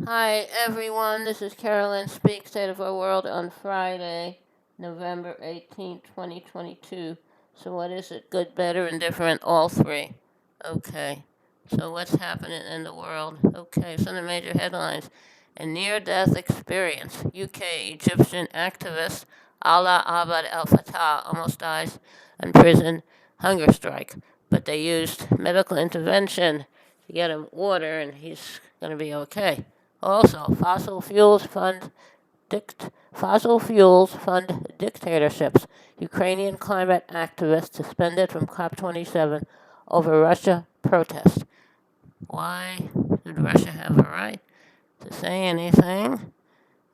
Hi everyone, this is Carolyn Speak State of Our World on Friday, November 18th, 2022. So what is it? Good, better, and different? All three. Okay. So what's happening in the world? Okay, some of the major headlines. A near-death experience. UK Egyptian activist Allah Abd El Fattah almost dies in prison hunger strike, but they used medical intervention to get him water and he's going to be okay. Also, fossil fuels fund dictatorships. Ukrainian climate activists suspended from COP27 over Russia protest. Why did Russia have a right to say anything?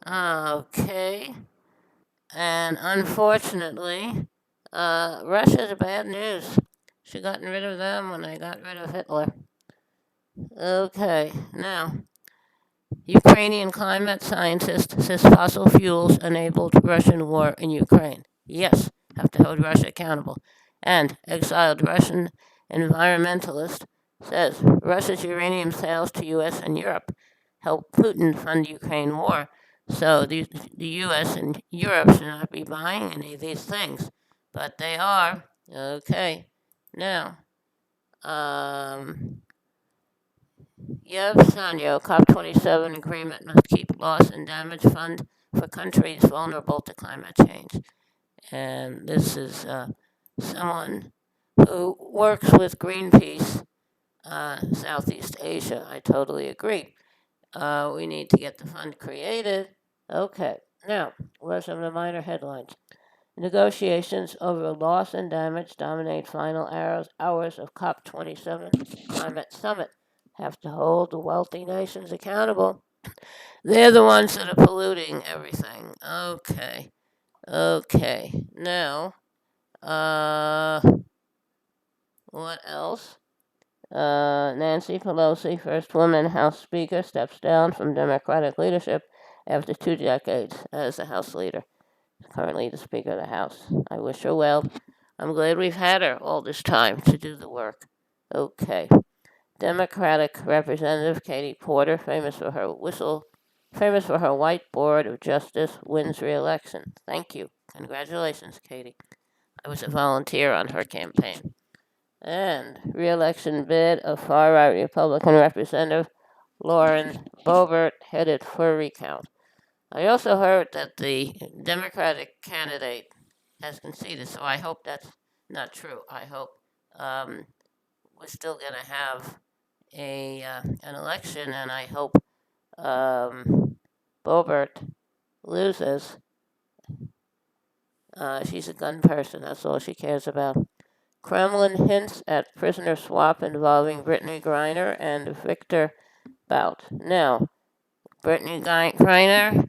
Okay. And unfortunately, Russia's bad news. Should have gotten rid of them when they got rid of Hitler. Okay, now Ukrainian climate scientist says fossil fuels enabled Russian war in Ukraine. Yes, have to hold Russia accountable. And exiled Russian environmentalist says Russia's uranium sales to US and Europe help Putin fund Ukraine war. So the US and Europe should not be buying any of these things. But they are. Okay. Now, Yevsanyo, COP27 agreement must keep loss and damage fund for countries vulnerable to climate change. And this is someone who works with Greenpeace, Southeast Asia. I totally agree. We need to get the fund created. Okay, now, what are some of the minor headlines? Negotiations over loss and damage dominate final hours of COP27 climate summit. Have to hold the wealthy nations accountable. They're the ones that are polluting everything. Okay. Okay. Now, uh, what else? Nancy Pelosi, first woman House Speaker, steps down from Democratic leadership after 2 decades as the House leader. Currently the Speaker of the House. I wish her well. I'm glad we've had her all this time to do the work. Okay. Democratic Representative Katie Porter, famous for her whiteboard of justice, wins re-election. Thank you. Congratulations, Katie. I was a volunteer on her campaign. And re-election bid of far-right Republican Representative Lauren Boebert headed for recount. I also heard that the Democratic candidate has conceded, so I hope that's not true. I hope we're still going to have an election, and I hope Boebert loses. She's a gun person. That's all she cares about. Kremlin hints at prisoner swap involving Brittany Griner and Victor Bout. Now, Brittany Griner,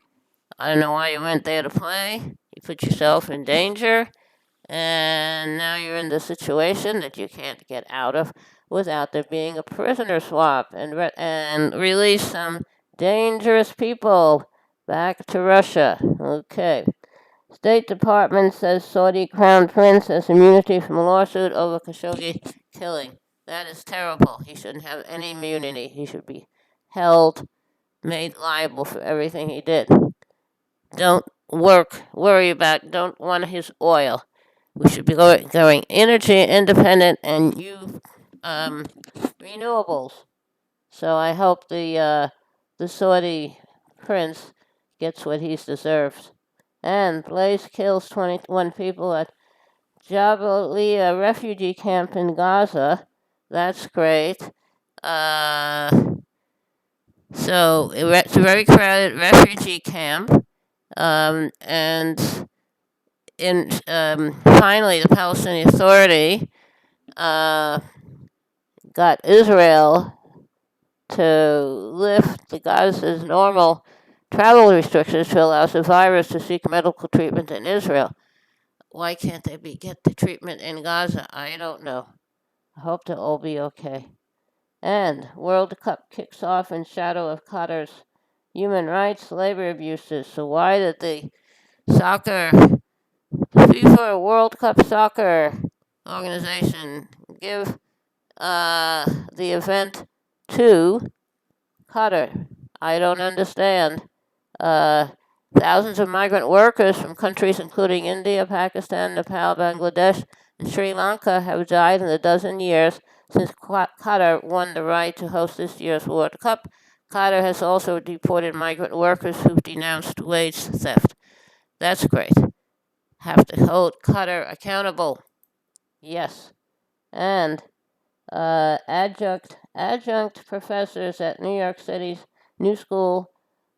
I don't know why you went there to play. You put yourself in danger, and now you're in the situation that you can't get out of without there being a prisoner swap and release some dangerous people back to Russia. Okay. State Department says Saudi Crown Prince has immunity from a lawsuit over Khashoggi killing. That is terrible. He shouldn't have any immunity. He should be held, made liable for everything he did. Don't don't want his oil. We should be going energy independent and use renewables. So I hope the Saudi prince gets what he's deserved. And Blaze kills 21 people at Jabalia refugee camp in Gaza. That's great. Uh, so it's a very crowded refugee camp. And finally, the Palestinian Authority got Israel to lift the Gaza's normal travel restrictions to allow survivors to seek medical treatment in Israel. Why can't they get the treatment in Gaza? I don't know. I hope they'll all be okay. And World Cup kicks off in shadow of Qatar's human rights labor abuses. So why did the FIFA World Cup soccer organization give the event to Qatar? I don't understand. Uh, Thousands of migrant workers from countries including India, Pakistan, Nepal, Bangladesh, and Sri Lanka have died in the dozen years since Qatar won the right to host this year's World Cup. Qatar has also deported migrant workers who've denounced wage theft. That's great. Have to hold Qatar accountable. Yes. And adjunct professors at New York City's New School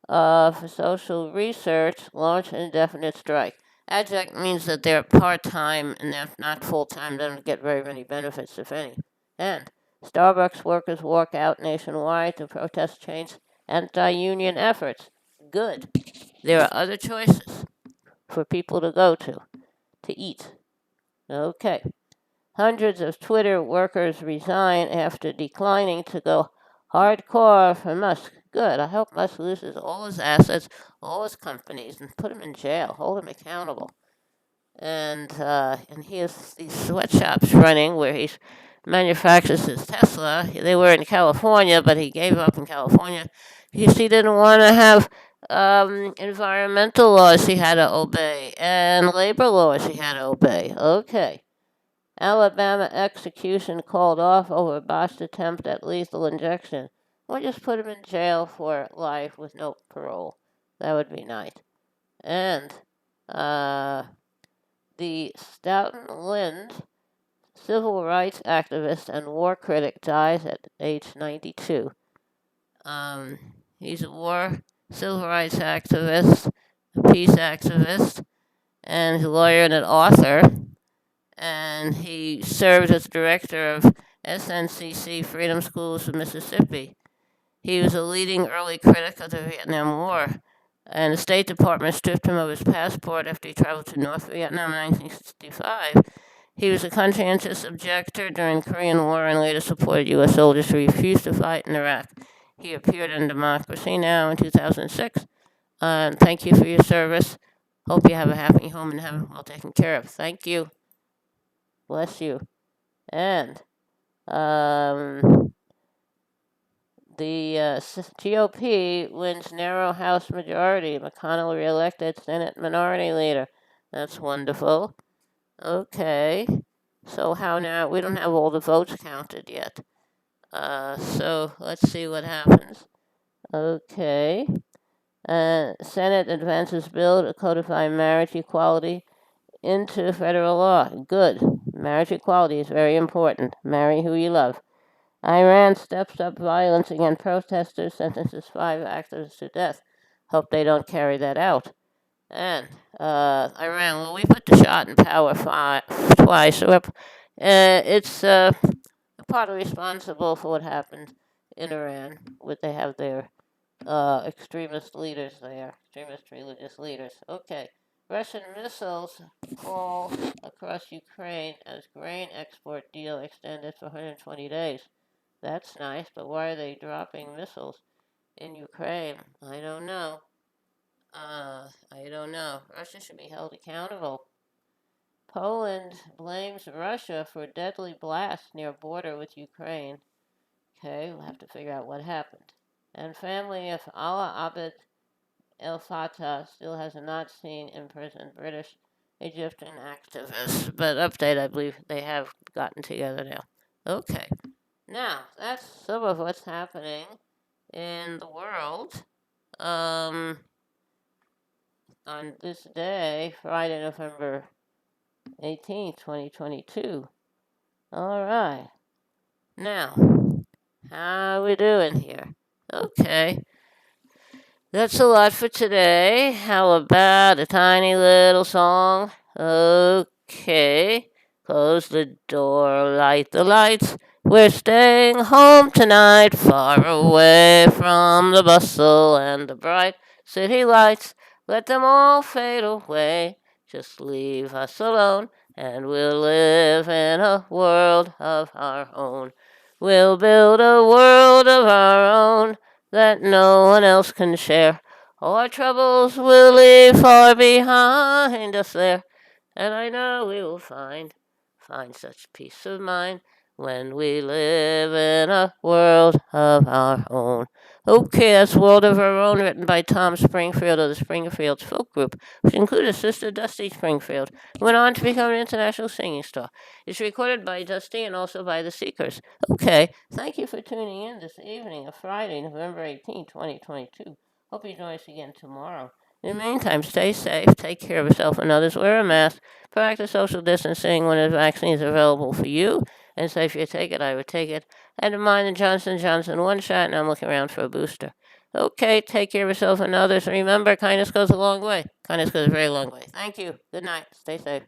for Social Research launch an indefinite strike. Adjunct means that they're part time and they're not full time, they don't get very many benefits, if any. And Starbucks workers walk out nationwide to protest change anti union efforts. Good. There are other choices for people to go to eat. Okay. Hundreds of Twitter workers resign after declining to go hardcore for Musk. Good. I hope Musk loses all his assets, all his companies, and put him in jail. Hold him accountable. And he has these sweatshops running where he manufactures his Tesla. They were in California, but he gave up in California because he didn't want to have environmental laws he had to obey and labor laws he had to obey. Okay. Alabama execution called off over botched attempt at lethal injection. Or just put him in jail for life with no parole. That would be nice. And uh, the Stoughton Lind, civil rights activist and war critic, dies at age 92. He's a civil rights activist, a peace activist, and a lawyer and an author. And he served as director of SNCC Freedom Schools of Mississippi. He was a leading early critic of the Vietnam War, and the State Department stripped him of his passport after he traveled to North Vietnam in 1965. He was a conscientious objector during the Korean War and later supported U.S. soldiers who refused to fight in Iraq. He appeared in Democracy Now! In 2006. Thank you for your service. Hope you have a happy home and have it well taken care of. Thank you. Bless you. And the GOP wins narrow House majority. McConnell reelected Senate Minority Leader. That's wonderful. Okay. So how now? We don't have all the votes counted yet. So let's see what happens. Okay. Senate advances bill to codify marriage equality into federal law. Good. Marriage equality is very important. Marry who you love. Iran steps up violence against protesters, sentences 5 activists to death. Hope they don't carry that out. And Iran, well, we put the Shah in power twice. So it's partly responsible for what happened in Iran. They have their extremist leaders there, extremist religious leaders. Okay. Russian missiles fall across Ukraine as grain export deal extended for 120 days. That's nice, but why are they dropping missiles in Ukraine? I don't know. I don't know. Russia should be held accountable. Poland blames Russia for deadly blast near border with Ukraine. Okay, we'll have to figure out what happened. And family of Allah Abed El Fattah still has not seen imprisoned British Egyptian activists. But update, I believe they have gotten together now. Okay. Now, that's some of what's happening in the world on this day, Friday, November 18th, 2022. All right. Now, how are we doing here? Okay. That's a lot for today. How about a tiny little song? Okay. Close the door, light the lights. We're staying home tonight, far away from the bustle and the bright city lights. Let them all fade away. Just leave us alone, and we'll live in a world of our own. We'll build a world of our own that no one else can share. All our troubles we'll leave far behind us there, and I know we will find such peace of mind when we live in a world of our own. Okay, that's World of Our Own, written by Tom Springfield of the Springfields Folk Group, which included sister Dusty Springfield, who went on to become an international singing star. It's recorded by Dusty and also by the Seekers. Okay, thank you for tuning in this evening of Friday, November 18, 2022. Hope you join us again tomorrow. In the meantime, stay safe, take care of yourself and others, wear a mask, practice social distancing when the vaccine is available for you, and say if you take it, I would take it. I had to mind the Johnson Johnson one shot, and I'm looking around for a booster. Okay, take care of yourself and others. Remember, kindness goes a long way. Kindness goes a very long way. Thank you. Good night. Stay safe.